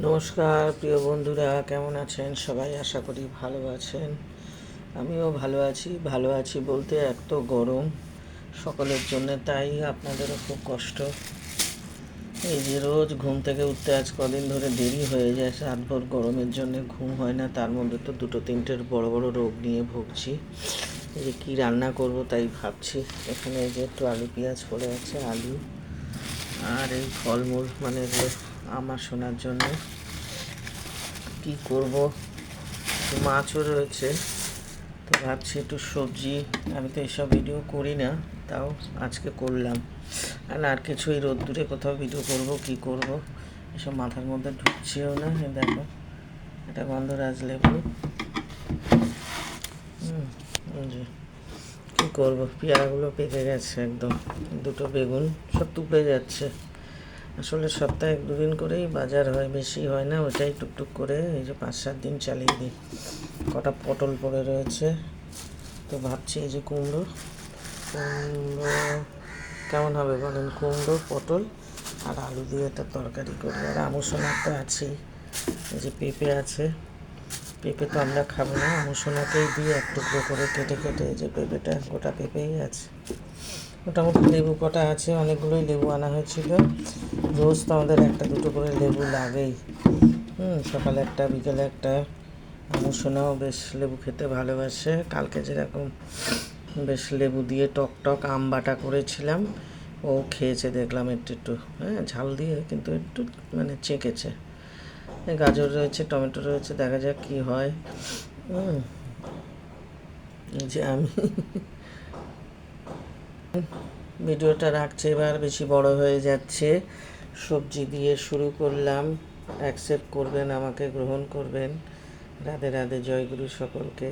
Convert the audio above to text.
নমস্কার প্রিয় বন্ধুরা, কেমন আছেন সবাই? আশা করি ভালো আছেন। আমিও ভালো আছি বলতে এত গরম সকলের জন্য, তাই আপনাদেরও খুব কষ্ট। এই যে রোজ ঘুম থেকে উঠতে আজ কদিন ধরে দেরি হয়ে যায়, রাতভর গরমের জন্য ঘুম হয় না, তার মধ্যে তো দুটো তিনটের বড় বড় রোগ নিয়ে ভুগছি। এই যে কী রান্না করব তাই ভাবছি। এখানে এই যে একটু আলু পেঁয়াজ পড়ে আছে, আলু আর এই ফলমূল মানে এগুলো আমার শোনার জন্য কি করব। মাছও রয়েছে, তো ভাবছি একটু সবজি। আমি তো এসব ভিডিও করি না, তাও আজকে করলাম। আর কিছুই রোদ্দুরে কোথাও ভিডিও করব কি করব এসব মাথার মধ্যে ঢুকছেও না। দেখো, এটা গন্ধরাজ লেবু। যে কী করবো, পেয়ারাগুলো পেকে গেছে একদম। দুটো বেগুন সব তুলে যাচ্ছে। আসলে সপ্তাহে 1-2 দিন করেই বাজার হয়, বেশি হয় না, ওটাই টুকটুক করে এই যে 5-7 দিন চালিয়ে দিই। কটা পটল পড়ে রয়েছে, তো ভাবছি এই যে কুমড়ো কেমন হবে বলেন? কুমড়ো, পটল আর আলু দিয়ে একটা তরকারি করি। আর আমুসোনা তো আছেই, এই যে পেঁপে আছে। পেঁপে তো আমরা খাবো না, আমুসোনাকেই দিয়ে এক টুকরো করে কেটে কেটে, এই যে পেঁপেটা গোটা পেঁপেই আছে। মোটামুটি লেবু কটা আছে, অনেকগুলোই লেবু আনা হয়েছিল। রোজ তো আমাদের একটা দুটো করে লেবু লাগেই। সকালে একটা বিকেলে একটা। আমুসোনাও বেশ লেবু খেতে ভালোবাসে। কালকে যেরকম বেশ লেবু দিয়ে টক টক আম বাটা করেছিলাম, ও খেয়েছে দেখলাম একটু একটু, হ্যাঁ ঝাল দিয়ে, কিন্তু একটু মানে চেকেছে। গাজর রয়েছে, টমেটো রয়েছে, দেখা যাক কী হয়। এই যে আমি ভিডিওটা রাখছি, এবার বেশি বড় হয়ে যাচ্ছে। সবজি দিয়ে শুরু করলাম। অ্যাকসেপ্ট করবেন, আমাকে গ্রহণ করবেন। রাধে রাধে, জয়গুরু সকলকে।